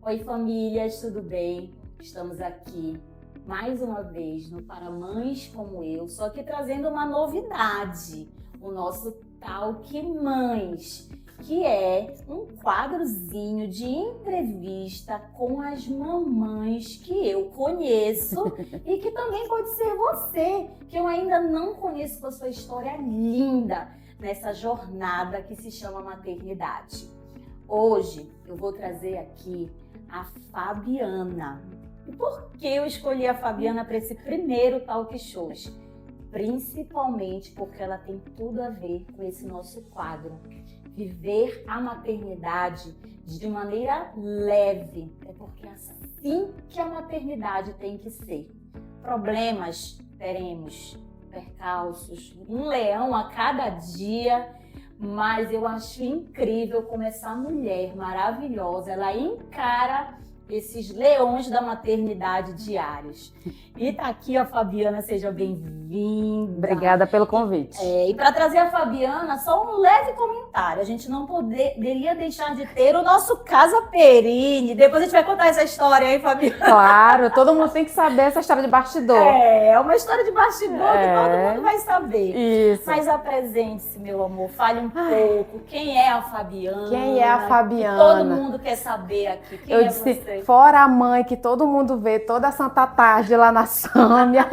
Oi, famílias, tudo bem? Estamos aqui mais uma vez no Para Mães Como Eu, só que trazendo uma novidade, o nosso Talk Mães, que é um quadrozinho de entrevista com as mamães que eu conheço e que também pode ser você, que eu ainda não conheço, com a sua história linda nessa jornada que se chama maternidade. Hoje eu vou trazer aqui a Fabiana. E por que eu escolhi a Fabiana para esse primeiro talk show? Principalmente porque ela tem tudo a ver com esse nosso quadro. Viver a maternidade de maneira leve. É porque é assim que a maternidade tem que ser. Problemas teremos, percalços, um leão a cada dia. Mas eu acho incrível como essa mulher maravilhosa, ela encara esses leões da maternidade diários. E tá aqui a Fabiana, seja bem-vinda. Obrigada pelo convite. E para trazer a Fabiana, só um leve comentário. A gente não poderia deixar de ter o nosso Casa Perini. Depois a gente vai contar essa história aí, Fabiana. Claro, todo mundo tem que saber essa história de bastidor. É uma história de bastidor que todo mundo vai saber. Isso. Mas apresente-se, meu amor. Fale um pouco. Quem é a Fabiana? Quem é a Fabiana? Que todo mundo quer saber aqui. Quem é você? Fora a mãe que todo mundo vê toda santa tarde lá na Sâmia.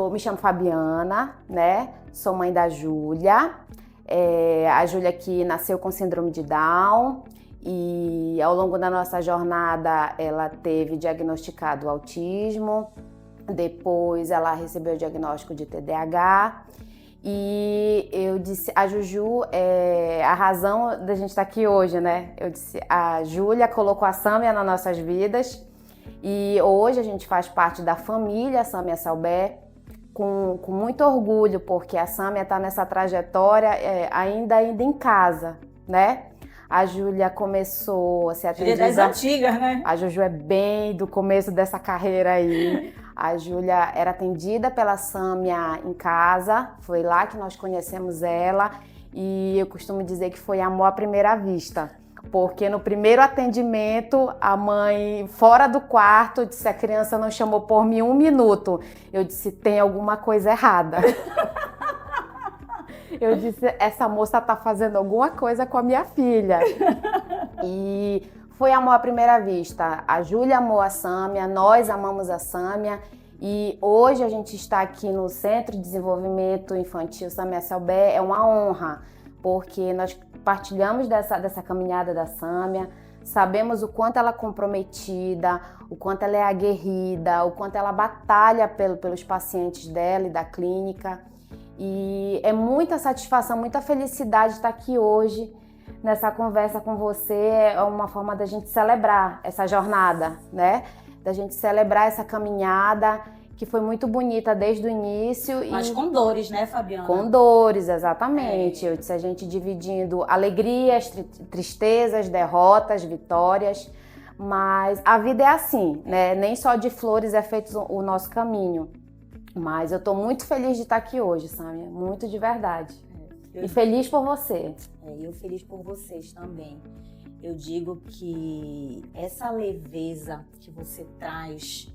Me chamo Fabiana, né? Sou mãe da Júlia. A Júlia que nasceu com síndrome de Down e ao longo da nossa jornada ela teve diagnosticado autismo. Depois ela recebeu o diagnóstico de TDAH. E eu disse, a Juju é a razão da gente estar aqui hoje, né? Eu disse, a Júlia colocou a Sâmia nas nossas vidas e hoje a gente faz parte da família Sâmia Salbé com muito orgulho, porque a Sâmia está nessa trajetória ainda em casa, né? A Júlia começou a ser atendida... das antigas, né? A Juju é bem do começo dessa carreira aí. A Júlia era atendida pela Sâmia em casa, foi lá que nós conhecemos ela e eu costumo dizer que foi amor à primeira vista, porque no primeiro atendimento a mãe fora do quarto disse, a criança não chamou por mim 1 minuto, eu disse, tem alguma coisa errada. Eu disse, essa moça tá fazendo alguma coisa com a minha filha. E foi amor à primeira vista. A Júlia amou a Sâmia, nós amamos a Sâmia. E hoje a gente está aqui no Centro de Desenvolvimento Infantil Sâmia Salbé. É uma honra, porque nós partilhamos dessa caminhada da Sâmia. Sabemos o quanto ela é comprometida, o quanto ela é aguerrida, o quanto ela batalha pelos pacientes dela e da clínica. E é muita satisfação, muita felicidade estar aqui hoje nessa conversa com você. É uma forma da gente celebrar essa jornada, né? Da gente celebrar essa caminhada que foi muito bonita desde o início. Mas com dores, né, Fabiana? Com dores, exatamente. Eu disse, a gente dividindo alegrias, tristezas, derrotas, vitórias. Mas a vida é assim, né? Nem só de flores é feito o nosso caminho. Mas eu tô muito feliz de estar aqui hoje, Sâmia, muito de verdade. E feliz por você. Eu feliz por vocês também. Eu digo que essa leveza que você traz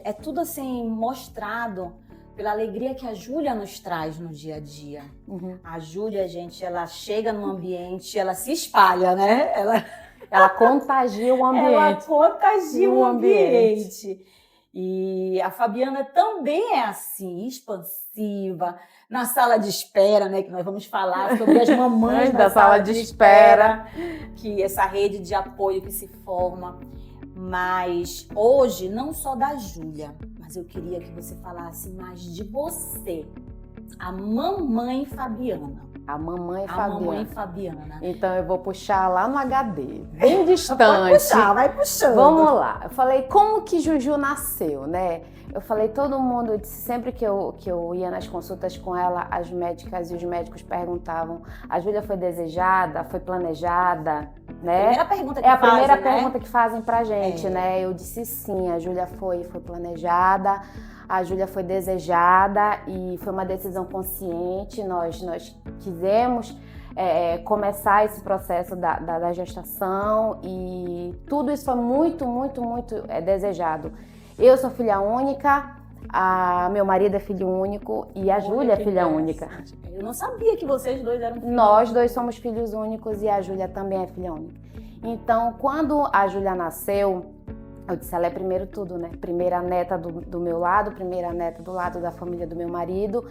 é tudo assim mostrado pela alegria que a Júlia nos traz no dia a dia. Uhum. A Júlia, gente, ela chega no ambiente, ela se espalha, né? Ela contagia o ambiente. Ela contagia o ambiente. E a Fabiana também é assim, expansiva, na sala de espera, né? Que nós vamos falar sobre as mamães da sala de espera, que essa rede de apoio que se forma. Mas hoje, não só da Júlia, mas eu queria que você falasse mais de você, a mamãe Fabiana. A mamãe Fabiana. Então eu vou puxar lá no HD, bem distante. Vai puxando. Vamos lá. Eu falei, como que Juju nasceu, né? Eu falei, todo mundo, eu disse, sempre que eu ia nas consultas com ela, as médicas e os médicos perguntavam, a Júlia foi desejada, foi planejada, né? Primeira pergunta que é a fazem, primeira né? pergunta que fazem pra gente, né? Eu disse sim, a Júlia foi planejada, a Júlia foi desejada e foi uma decisão consciente, nós quisemos começar esse processo da gestação, e tudo isso foi muito, muito, muito desejado. Eu sou filha única, meu marido é filho único e a Júlia é filha única. Eu não sabia que vocês dois eram filhos. Nós dois somos filhos únicos e a Júlia também é filha única. Então, quando a Júlia nasceu, eu disse, ela é primeiro tudo, né? Primeira neta do meu lado, primeira neta do lado da família do meu marido,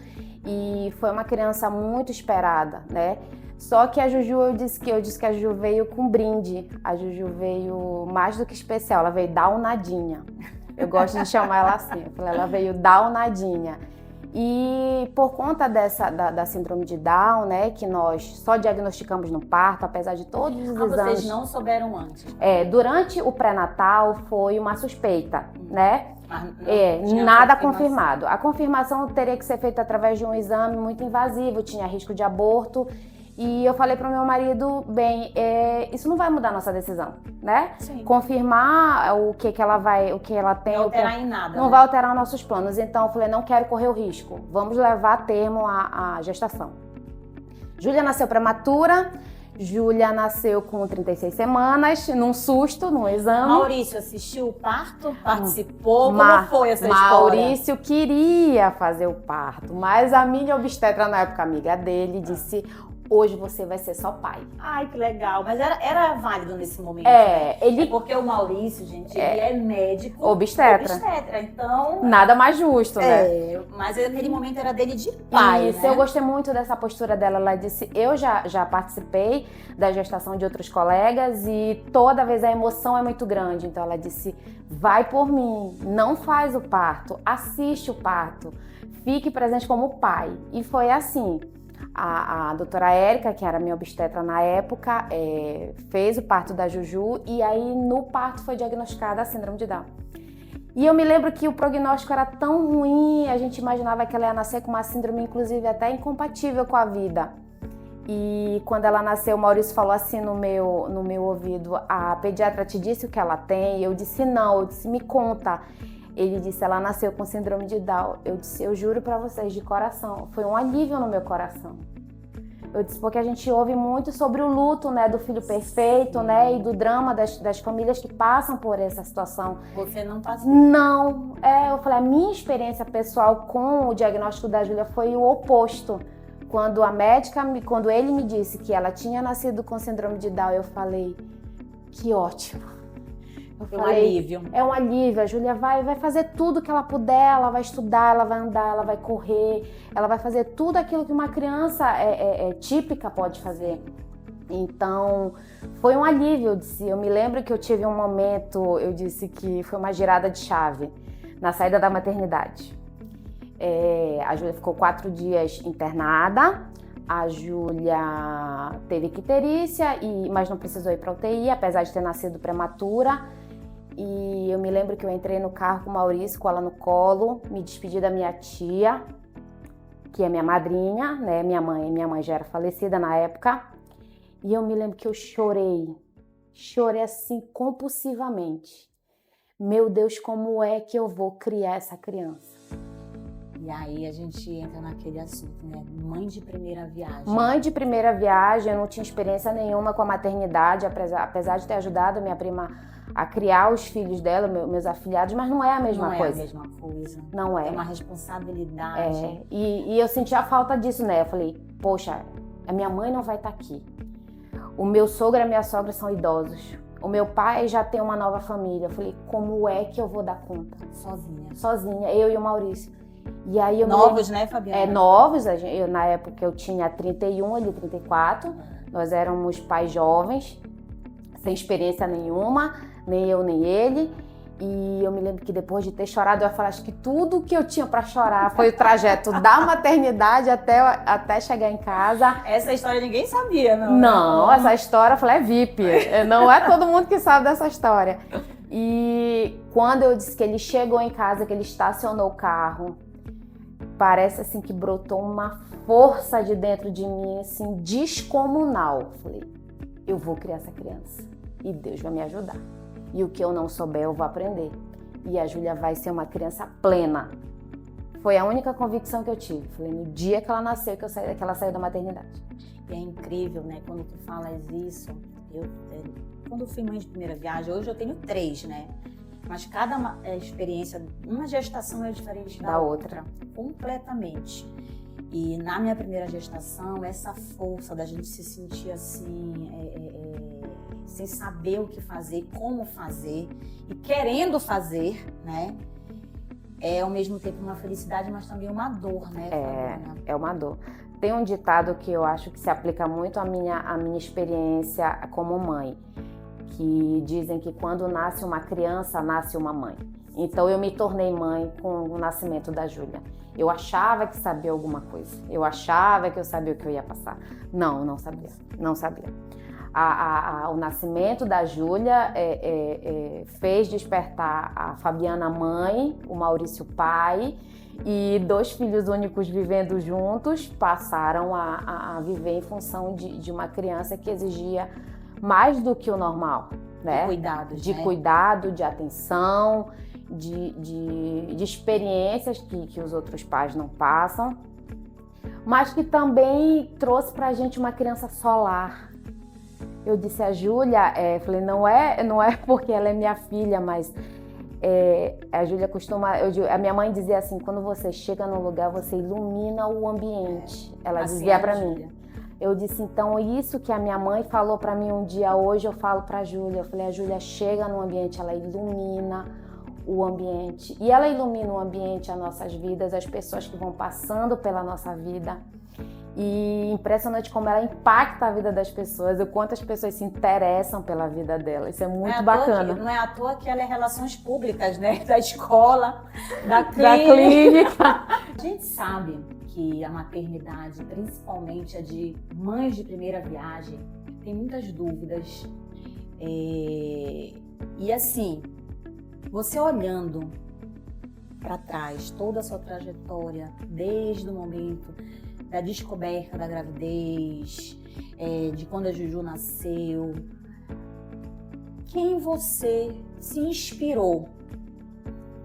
e foi uma criança muito esperada, né? Só que a Juju, eu disse que a Juju veio com brinde. A Juju veio mais do que especial, ela veio dar um nadinha. Eu gosto de chamar ela assim, eu falei, ela veio dar um nadinha. E por conta da síndrome de Down, né, que nós só diagnosticamos no parto, apesar de todos os exames... Vocês não souberam antes? Durante o pré-natal foi uma suspeita, né? Não Nada confirmado. A confirmação teria que ser feita através de um exame muito invasivo, tinha risco de aborto. E eu falei pro meu marido, isso não vai mudar a nossa decisão, né? Sim. Confirmar o que ela tem. Não alterar em nada. Não vai alterar nossos planos. Então eu falei, não quero correr o risco. Vamos levar a termo a gestação. Júlia nasceu prematura. Júlia nasceu com 36 semanas, num susto, num exame. Maurício assistiu o parto? Participou? Como foi essa história? Maurício queria fazer o parto, mas a minha obstetra, na época amiga dele, disse... Hoje você vai ser só pai. Ai, que legal. Mas era válido nesse momento. Porque o Maurício, gente, ele é médico. Obstetra. Então... Nada mais justo, né? Mas naquele momento era dele de pai, Isso, né? Eu gostei muito dessa postura dela. Ela disse, eu já participei da gestação de outros colegas e toda vez a emoção é muito grande. Então ela disse, vai por mim, não faz o parto, assiste o parto, fique presente como pai. E foi assim. A doutora Érica, que era minha obstetra na época, fez o parto da Juju e aí no parto foi diagnosticada a síndrome de Down. E eu me lembro que o prognóstico era tão ruim, a gente imaginava que ela ia nascer com uma síndrome, inclusive, até incompatível com a vida. E quando ela nasceu, o Maurício falou assim no meu ouvido, a pediatra te disse o que ela tem? Eu disse não, eu disse me conta. Ele disse, ela nasceu com síndrome de Down. Eu disse, eu juro pra vocês, de coração. Foi um alívio no meu coração. Eu disse, porque a gente ouve muito sobre o luto, né, do filho perfeito, né, e do drama das famílias que passam por essa situação. Você não passou? Não. Eu falei, a minha experiência pessoal com o diagnóstico da Júlia foi o oposto. Quando ele me disse que ela tinha nascido com síndrome de Down, eu falei, que ótimo. Foi um alívio. É um alívio. A Júlia vai fazer tudo que ela puder, ela vai estudar, ela vai andar, ela vai correr, ela vai fazer tudo aquilo que uma criança típica pode fazer. Então, foi um alívio. Eu me lembro que eu tive um momento, eu disse que foi uma girada de chave na saída da maternidade. A Júlia ficou 4 dias internada. A Júlia teve icterícia, mas não precisou ir para UTI, apesar de ter nascido prematura. E eu me lembro que eu entrei no carro com o Maurício, com ela no colo, me despedi da minha tia, que é minha madrinha, né? Minha mãe já era falecida na época. E eu me lembro que eu chorei assim compulsivamente. Meu Deus, como é que eu vou criar essa criança? E aí a gente entra naquele assunto, né? Mãe de primeira viagem. Mãe de primeira viagem, eu não tinha experiência nenhuma com a maternidade, apesar de ter ajudado a minha prima a criar os filhos dela, meus afilhados, mas não é a mesma coisa. Não é a mesma coisa. Não é. É uma responsabilidade. E eu senti a falta disso, né? Eu falei, poxa, a minha mãe não vai estar aqui. O meu sogro e a minha sogra são idosos. O meu pai já tem uma nova família. Eu falei, como é que eu vou dar conta? Sozinha, eu e o Maurício. E aí novos, né, Fabiana? Novos. Na época eu tinha 31, ele 34. Nós éramos pais jovens, sem experiência nenhuma, nem eu nem ele. E eu me lembro que depois de ter chorado, eu falei, acho que tudo que eu tinha para chorar foi o trajeto da maternidade até chegar em casa. Essa história ninguém sabia, não? Não, essa história, eu falei, é VIP. Não é todo mundo que sabe dessa história. E quando eu disse que ele chegou em casa, que ele estacionou o carro, parece assim que brotou uma força de dentro de mim, assim, descomunal. Eu falei, eu vou criar essa criança e Deus vai me ajudar. E o que eu não souber, eu vou aprender. E a Júlia vai ser uma criança plena. Foi a única convicção que eu tive. Falei, no dia que ela nasceu, que ela saiu da maternidade. E é incrível, né? Quando tu falas isso, quando eu fui mãe de primeira viagem, hoje eu tenho 3, né? Mas cada experiência, uma gestação é diferente da outra, completamente. E na minha primeira gestação, essa força da gente se sentir assim, sem saber o que fazer, como fazer e querendo fazer, né? É ao mesmo tempo uma felicidade, mas também uma dor, né? É uma dor. Tem um ditado que eu acho que se aplica muito à minha experiência como mãe, que dizem que quando nasce uma criança, nasce uma mãe. Então eu me tornei mãe com o nascimento da Júlia. Eu achava que sabia alguma coisa. Eu achava que eu sabia o que eu ia passar. Não sabia. Não sabia. O nascimento da Júlia fez despertar a Fabiana mãe, o Maurício pai, e 2 filhos únicos vivendo juntos passaram a viver em função de uma criança que exigia mais do que o normal, né? De cuidado, de atenção, de experiências que os outros pais não passam, mas que também trouxe pra gente uma criança solar. Eu disse a Júlia, falei, não é porque ela é minha filha, mas a Júlia a minha mãe dizia assim, quando você chega num lugar, você ilumina o ambiente. Ela assim dizia pra mim. Eu disse, então, isso que a minha mãe falou pra mim um dia, hoje eu falo pra Júlia. Eu falei, a Júlia chega no ambiente, ela ilumina o ambiente. E ela ilumina o ambiente, as nossas vidas, as pessoas que vão passando pela nossa vida. E impressionante como ela impacta a vida das pessoas, o quanto as pessoas se interessam pela vida dela. Isso é muito bacana. Não é à toa que ela é relações públicas, né? Da escola, da clínica. A gente sabe que a maternidade, principalmente a de mães de primeira viagem, tem muitas dúvidas. E assim, você olhando para trás toda a sua trajetória, desde o momento da descoberta da gravidez, de quando a Juju nasceu, quem você se inspirou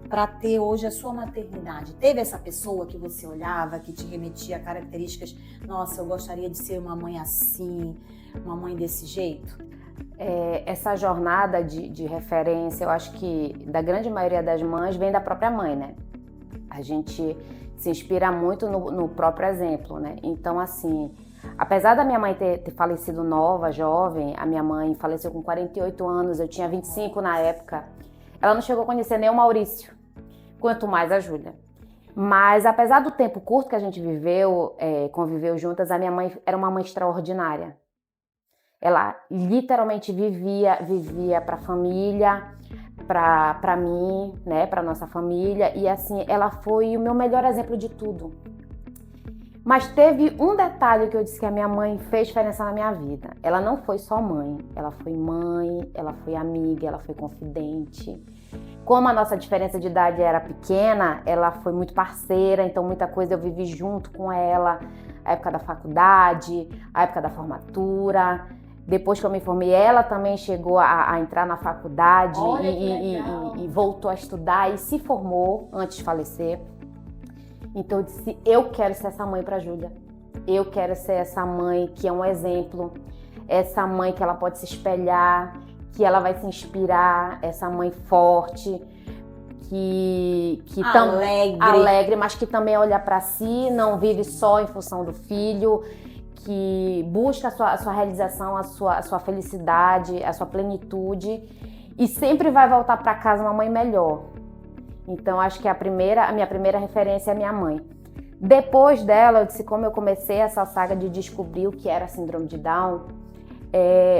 para ter hoje a sua maternidade? Teve essa pessoa que você olhava, que te remetia a características, nossa, eu gostaria de ser uma mãe assim, uma mãe desse jeito? Essa jornada de referência, eu acho que da grande maioria das mães vem da própria mãe, né? A gente se inspira muito no próprio exemplo, né? Então, assim, apesar da minha mãe ter falecido nova, jovem, a minha mãe faleceu com 48 anos, eu tinha 25 na época, ela não chegou a conhecer nem o Maurício, quanto mais a Júlia. Mas, apesar do tempo curto que a gente conviveu juntas, a minha mãe era uma mãe extraordinária. Ela literalmente vivia para a família, para mim, né, para nossa família, e assim, ela foi o meu melhor exemplo de tudo. Mas teve um detalhe que eu disse que a minha mãe fez diferença na minha vida. Ela não foi só mãe, ela foi amiga, ela foi confidente. Como a nossa diferença de idade era pequena, ela foi muito parceira, então muita coisa eu vivi junto com ela, a época da faculdade, a época da formatura. Depois que eu me formei, ela também chegou a entrar na faculdade e voltou a estudar e se formou antes de falecer. Então eu disse, eu quero ser essa mãe para Júlia. Eu quero ser essa mãe que é um exemplo, essa mãe que ela pode se espelhar, que ela vai se inspirar, essa mãe forte, que alegre, mas que também olha para si, não vive só em função do filho, que busca a sua realização, a sua felicidade, a sua plenitude e sempre vai voltar para casa uma mãe melhor. Então, acho que a minha primeira referência é a minha mãe. Depois dela, eu disse, como eu comecei essa saga de descobrir o que era síndrome de Down,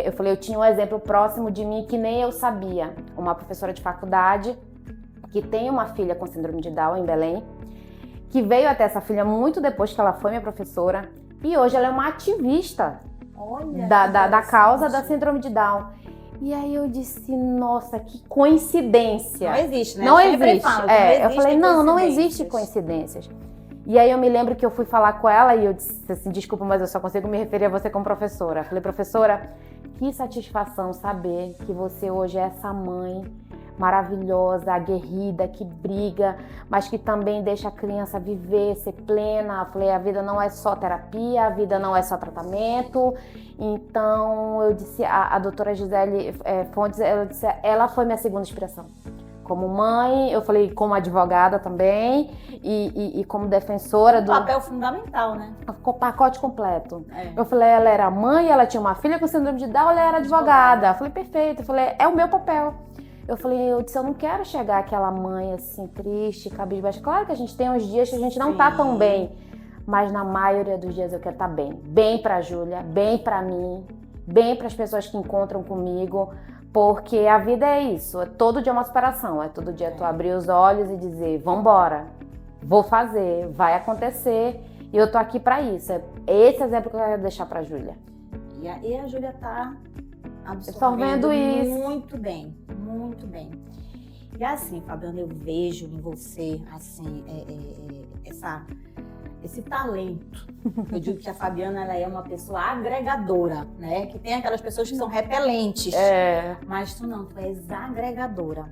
eu falei, eu tinha um exemplo próximo de mim que nem eu sabia. Uma professora de faculdade que tem uma filha com síndrome de Down em Belém, que veio até essa filha muito depois que ela foi minha professora, e hoje ela é uma ativista da causa da síndrome de Down. E aí eu disse, nossa, que coincidência. Não existe, né? Não existe. Eu falei, não existe coincidências. E aí eu me lembro que eu fui falar com ela e eu disse assim, desculpa, mas eu só consigo me referir a você como professora. Eu falei, professora, que satisfação saber que você hoje é essa mãe maravilhosa, aguerrida, que briga, mas que também deixa a criança viver, ser plena. Eu falei, a vida não é só terapia, a vida não é só tratamento. Então, eu disse, a doutora Gisele Fontes, ela foi minha segunda inspiração. Como mãe, eu falei como advogada também e como defensora do... papel fundamental, né? O pacote completo. Eu falei, ela era mãe, ela tinha uma filha com síndrome de Down, ela era advogada. Eu falei, perfeito. Eu falei, é o meu papel. Eu disse, eu não quero chegar aquela mãe assim, triste, cabisbaixa. Claro que a gente tem uns dias que a gente não tá tão bem, mas na maioria dos dias eu quero estar bem. Bem pra Júlia, bem pra mim, bem pras pessoas que encontram comigo. Porque a vida é isso, todo dia é uma superação, todo dia tu abrir os olhos e dizer, vambora, vou fazer, vai acontecer e eu tô aqui pra isso. Esse exemplo que eu quero deixar pra Júlia. E a Júlia tá absorvendo isso muito bem, muito bem. E assim, Fabiana, eu vejo em você, assim, esse talento. Eu digo que a Fabiana, ela é uma pessoa agregadora, né? Que tem aquelas pessoas que são repelentes. Mas tu não, tu és agregadora.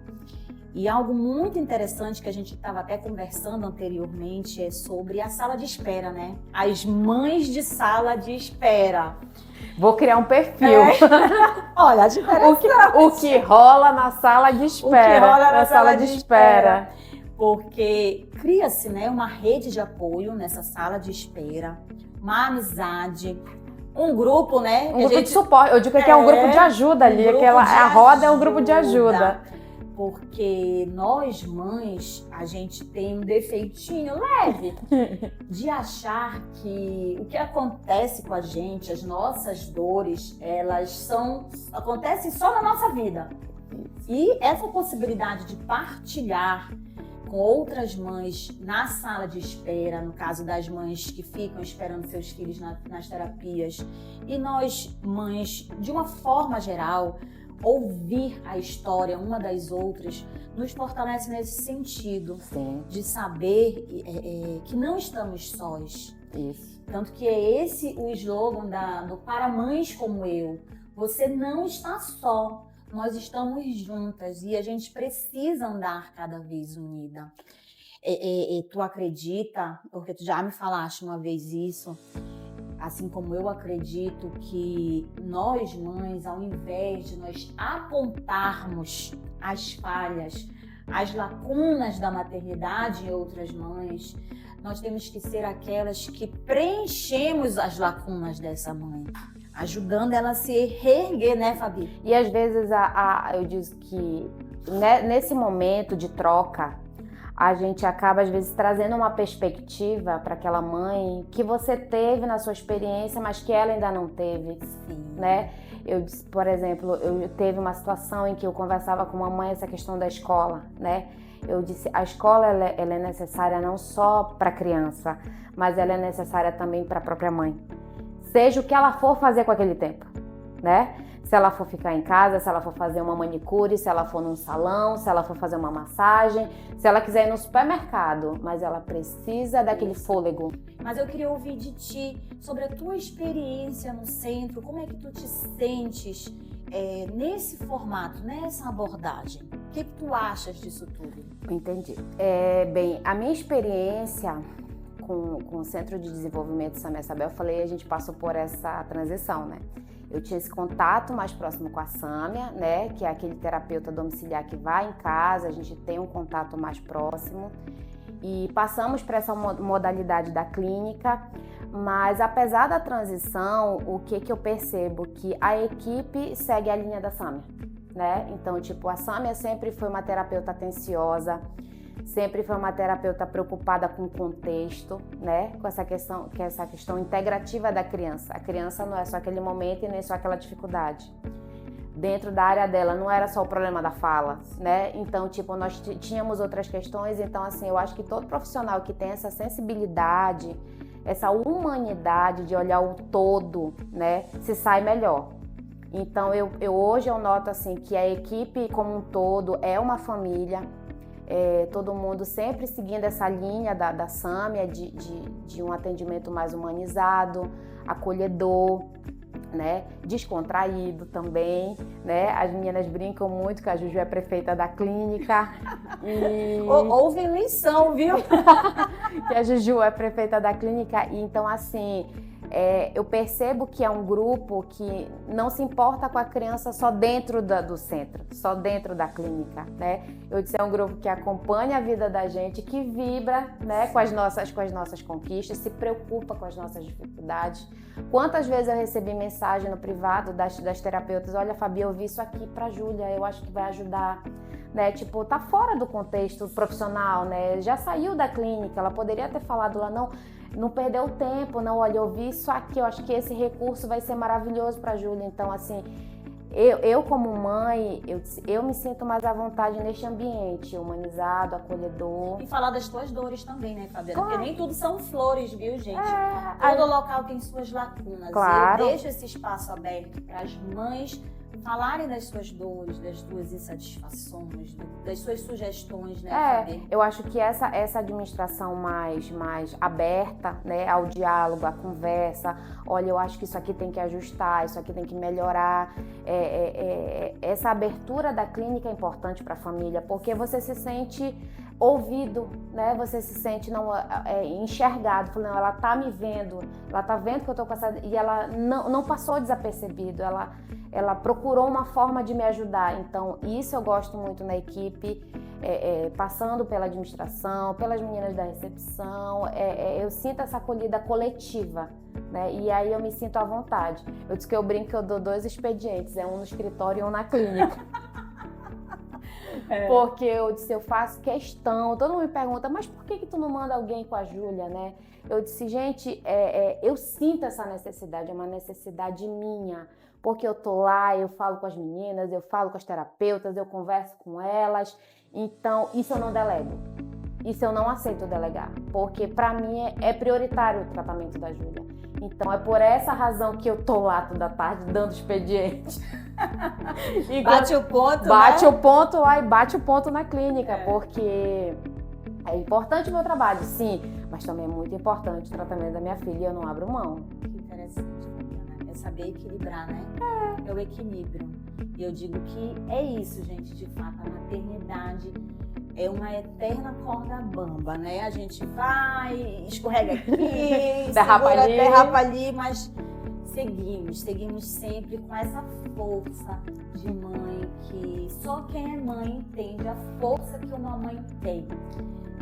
E algo muito interessante que a gente estava até conversando anteriormente é sobre a sala de espera, né? As mães de sala de espera. Vou criar um perfil. Olha, a diferença. O que rola na sala de espera. O que rola na sala de espera. espera. Porque cria-se, né, uma rede de apoio nessa sala de espera, uma amizade, um grupo, né? Um grupo de suporte. Eu digo que é um grupo de ajuda ali. A roda é um grupo de ajuda. Porque nós, mães, a gente tem um defeitinho leve de achar que o que acontece com a gente, as nossas dores, elas acontecem só na nossa vida. E essa possibilidade de partilhar com outras mães na sala de espera, no caso das mães que ficam esperando seus filhos nas terapias, e nós, mães, de uma forma geral, ouvir a história uma das outras, nos fortalece nesse sentido. Sim. De saber que não estamos sós. Isso. Tanto que é esse o slogan do Para Mães Como Eu. Você não está só. Nós estamos juntas e a gente precisa andar cada vez unida. Tu acredita, porque tu já me falaste uma vez isso, assim como eu acredito que nós mães, ao invés de nós apontarmos as falhas, as lacunas da maternidade em outras mães, nós temos que ser aquelas que preenchemos as lacunas dessa mãe, ajudando ela a se reerguer, né, Fabi? E às vezes eu digo que nesse momento de troca, a gente acaba às vezes trazendo uma perspectiva para aquela mãe que você teve na sua experiência, mas que ela ainda não teve. Sim. Né? Eu disse, por exemplo, eu teve uma situação em que eu conversava com uma mãe essa questão da escola, né? Eu disse, a escola ela é necessária não só para a criança, mas ela é necessária também para a própria mãe. Seja o que ela for fazer com aquele tempo, né? Se ela for ficar em casa, se ela for fazer uma manicure, se ela for num salão, se ela for fazer uma massagem, se ela quiser ir no supermercado, mas ela precisa daquele fôlego. Mas eu queria ouvir de ti sobre a tua experiência no centro, como é que tu te sentes nesse formato, nessa abordagem? O que tu achas disso tudo? Entendi. Bem, a minha experiência com o Centro de Desenvolvimento Sâmia Sabel, eu falei, a gente passou por essa transição, né? Eu tinha esse contato mais próximo com a Sâmia, né? Que é aquele terapeuta domiciliar que vai em casa, a gente tem um contato mais próximo. E passamos para essa modalidade da clínica, mas apesar da transição, o que eu percebo? Que a equipe segue a linha da Sâmia, né? Então, tipo, a Sâmia sempre foi uma terapeuta atenciosa, sempre foi uma terapeuta preocupada com o contexto, né? Com essa questão integrativa da criança. A criança não é só aquele momento e nem só aquela dificuldade. Dentro da área dela não era só o problema da fala, né? Então, tipo, nós tínhamos outras questões. Então, assim, eu acho que todo profissional que tem essa sensibilidade, essa humanidade de olhar o todo, né? Se sai melhor. Então, hoje eu noto, assim, que a equipe como um todo é uma família. Todo mundo sempre seguindo essa linha da Sâmia de um atendimento mais humanizado, acolhedor, né? Descontraído também, né? As meninas brincam muito que a Juju é prefeita da clínica. E... Houve eleição, viu? que a Juju é prefeita da clínica. E então, assim, eu percebo que é um grupo que não se importa com a criança só dentro do centro, só dentro da clínica, né? Eu disse, é um grupo que acompanha a vida da gente, que vibra, né, com as nossas conquistas, se preocupa com as nossas dificuldades. Quantas vezes eu recebi mensagem no privado das terapeutas, olha, Fabi, eu vi isso aqui pra Júlia, eu acho que vai ajudar, né? Tipo, tá fora do contexto profissional, né? Já saiu da clínica, ela poderia ter falado lá, não perdeu tempo, não, olha, eu vi isso aqui, eu acho que esse recurso vai ser maravilhoso pra Júlia. Então, assim, eu como mãe, eu me sinto mais à vontade neste ambiente humanizado, acolhedor. E falar das tuas dores também, né, Fabiana? Claro. Porque nem tudo são flores, viu, gente? Todo local tem suas lacunas. Claro. E eu deixo esse espaço aberto para as mães falarem das suas dores, das suas insatisfações, das suas sugestões, né, Fabi? Eu acho que essa administração mais aberta, né, ao diálogo, à conversa, olha, eu acho que isso aqui tem que ajustar, isso aqui tem que melhorar. Essa abertura da clínica é importante para a família, porque você se sente ouvido, né? Você se sente enxergado, falando, ela tá me vendo, ela tá vendo que eu tô com essa... E ela não passou desapercebido, ela procurou uma forma de me ajudar. Então, isso eu gosto muito na equipe, passando pela administração, pelas meninas da recepção, eu sinto essa acolhida coletiva, né? E aí eu me sinto à vontade. Eu disse que eu brinco que eu dou 2 expedientes, um no escritório e um na clínica. Porque eu faço questão, todo mundo me pergunta, mas por que tu não manda alguém com a Júlia, né? Eu disse, gente, eu sinto essa necessidade, é uma necessidade minha, porque eu tô lá, eu falo com as meninas, eu falo com as terapeutas, eu converso com elas, então isso eu não delego, isso eu não aceito delegar, porque pra mim é prioritário o tratamento da Júlia. Então é por essa razão que eu tô lá toda tarde dando expediente. Bate o ponto, bate né? o ponto lá e bate o ponto na clínica, porque é importante o meu trabalho, sim, mas também é muito importante o tratamento da minha filha e eu não abro mão. Que interessante, Fabiana. É saber equilibrar, né? É o equilíbrio. E eu digo que é isso, gente, de fato, a maternidade é uma eterna corda bamba, né? A gente vai, escorrega aqui, derrapa ali, mas seguimos sempre com essa força de mãe, que só quem é mãe entende a força que uma mãe tem.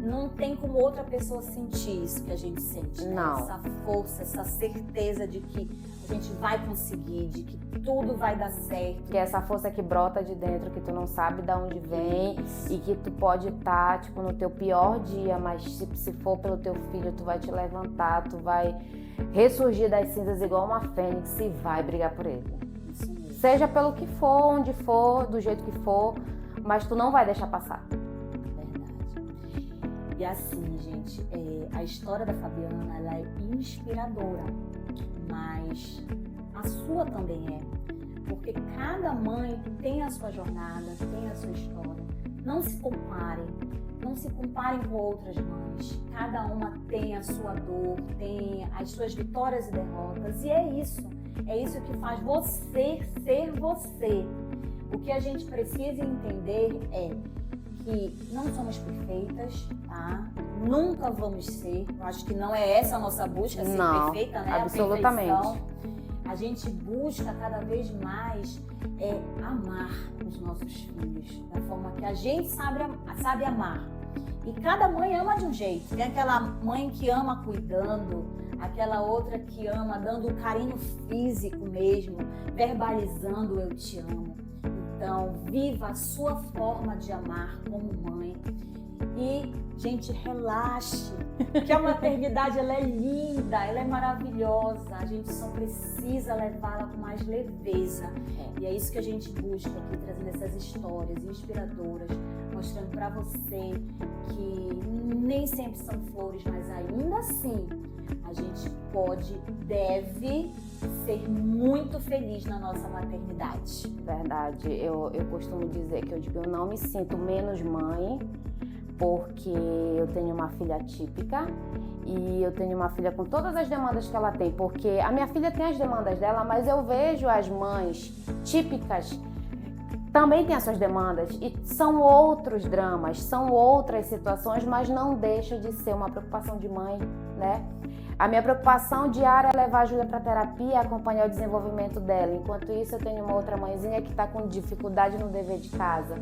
Não tem como outra pessoa sentir isso que a gente sente, né? Não. Essa força, essa certeza de que a gente vai conseguir, de que tudo vai dar certo. Que é essa força que brota de dentro, que tu não sabe de onde vem. Isso. E que tu pode estar, tipo, no teu pior dia, mas se for pelo teu filho, tu vai te levantar, tu vai ressurgir das cinzas igual uma fênix e vai brigar por ele. Isso mesmo. Seja pelo que for, onde for, do jeito que for, mas tu não vai deixar passar. E assim, gente, a história da Fabiana, ela é inspiradora, mas a sua também é, porque cada mãe tem a sua jornada, tem a sua história. Não se comparem com outras mães. Cada uma tem a sua dor, tem as suas vitórias e derrotas, e é isso que faz você ser você. O que a gente precisa entender é que não somos perfeitas, tá? Nunca vamos ser. Eu acho que não é essa a nossa busca, ser perfeita, né? Absolutamente. A gente busca cada vez mais amar os nossos filhos da forma que a gente sabe amar. E cada mãe ama de um jeito. Tem aquela mãe que ama cuidando, aquela outra que ama dando carinho físico mesmo, verbalizando eu te amo. Então, viva a sua forma de amar como mãe. E, gente, relaxe, que a maternidade ela é linda, ela é maravilhosa. A gente só precisa levá-la com mais leveza. E é isso que a gente busca aqui, trazendo essas histórias inspiradoras, mostrando para você que nem sempre são flores, mas ainda assim a gente deve ser muito feliz na nossa maternidade. Verdade, eu costumo dizer que eu não me sinto menos mãe, porque eu tenho uma filha típica E eu tenho uma filha com todas as demandas que ela tem, porque a minha filha tem as demandas dela, mas eu vejo as mães típicas também têm as suas demandas e são outros dramas, são outras situações, mas não deixa de ser uma preocupação de mãe, né? A minha preocupação diária é levar a Júlia para terapia e acompanhar o desenvolvimento dela. Enquanto isso, eu tenho uma outra mãezinha que está com dificuldade no dever de casa.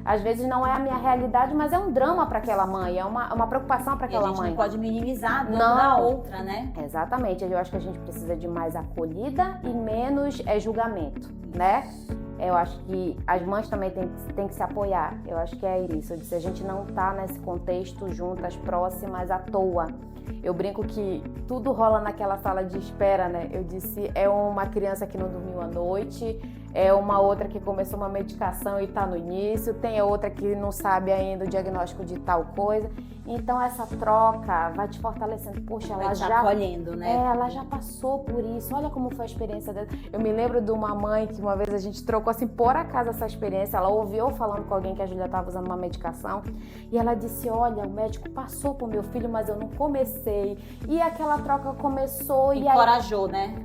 Às vezes não é a minha realidade, mas é um drama para aquela mãe, é uma preocupação para aquela mãe. A gente não pode minimizar a dor da outra, né? Exatamente, eu acho que a gente precisa de mais acolhida e menos julgamento, né? Eu acho que as mães também têm que se apoiar, eu acho que é isso. Eu disse, a gente não tá nesse contexto juntas, próximas, à toa. Eu brinco que tudo rola naquela sala de espera, né? Eu disse, é uma criança que não dormiu à noite, é uma outra que começou uma medicação e está no início, tem a outra que não sabe ainda o diagnóstico de tal coisa. Então essa troca vai te fortalecendo. Poxa, ela já acolhendo, né? Ela já passou por isso. Olha como foi a experiência dela. Eu me lembro de uma mãe que uma vez a gente trocou assim por acaso essa experiência. Ela ouviu falando com alguém que a Júlia estava usando uma medicação e ela disse: olha, o médico passou pro meu filho, mas eu não comecei. E aquela troca começou e encorajou, né?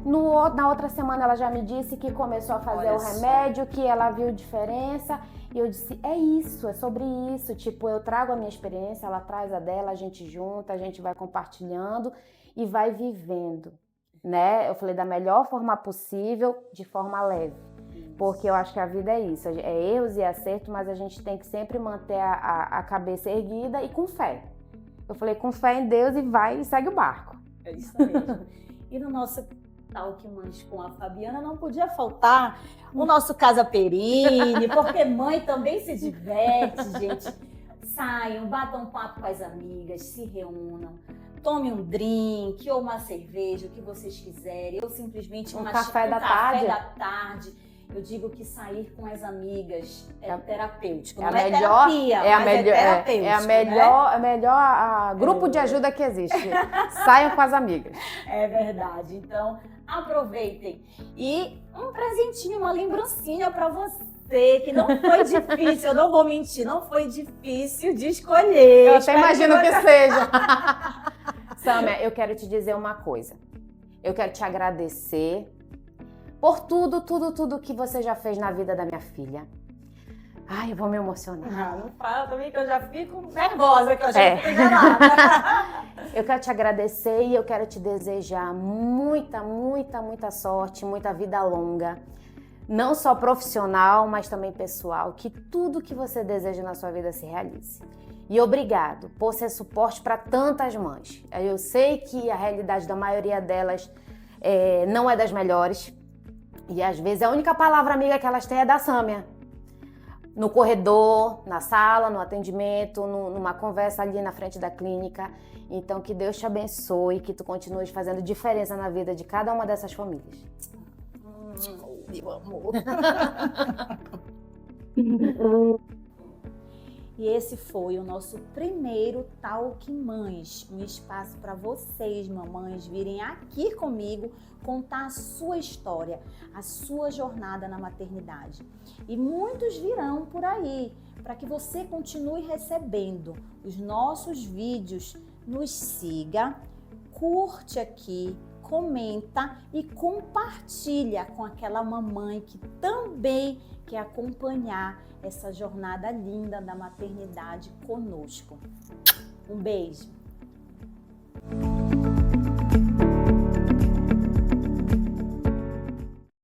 Na outra semana ela já me disse que começou a fazer o remédio, que ela viu diferença. E eu disse, é isso, é sobre isso. Tipo, eu trago a minha experiência, ela traz a dela, a gente junta, a gente vai compartilhando e vai vivendo, né? Eu falei da melhor forma possível, de forma leve. Porque eu acho que a vida é isso, é erros e acertos, mas a gente tem que sempre manter a cabeça erguida e com fé. Eu falei, com fé em Deus e vai e segue o barco. É isso mesmo. E no nosso Talk Mães com a Fabiana não podia faltar o nosso Casa Perini, porque mãe também se diverte, gente. Saiam, batam um papo com as amigas, se reúnam, tome um drink ou uma cerveja, o que vocês quiserem, ou simplesmente um café da tarde. Eu digo que sair com as amigas é terapêutico. Não é terapia, é terapêutico. É a melhor grupo de ajuda que existe. Saiam com as amigas. É verdade. Então, aproveitem. E um presentinho, uma lembrancinha para você, que não foi difícil, eu não vou mentir, não foi difícil de escolher. Eu até imagino que seja. Sâmia, eu quero te dizer uma coisa. Eu quero te agradecer por tudo que você já fez na vida da minha filha. Ai, eu vou me emocionar. Não fala também que eu já fico nervosa, que eu já fico gelada. Eu quero te agradecer e eu quero te desejar muita sorte, muita vida longa. Não só profissional, mas também pessoal. Que tudo que você deseja na sua vida se realize. E obrigado por ser suporte para tantas mães. Eu sei que a realidade da maioria delas não é das melhores. E às vezes a única palavra amiga que elas têm é da Sâmia. No corredor, na sala, no atendimento, numa conversa ali na frente da clínica. Então que Deus te abençoe, que tu continues fazendo diferença na vida de cada uma dessas famílias. Meu amor. E esse foi o nosso primeiro Talk Mães, um espaço para vocês, mamães, virem aqui comigo contar a sua história, a sua jornada na maternidade. E muitos virão por aí, para que você continue recebendo os nossos vídeos. Nos siga, curte aqui, comenta e compartilha com aquela mamãe que também quer acompanhar essa jornada linda da maternidade conosco. Um beijo!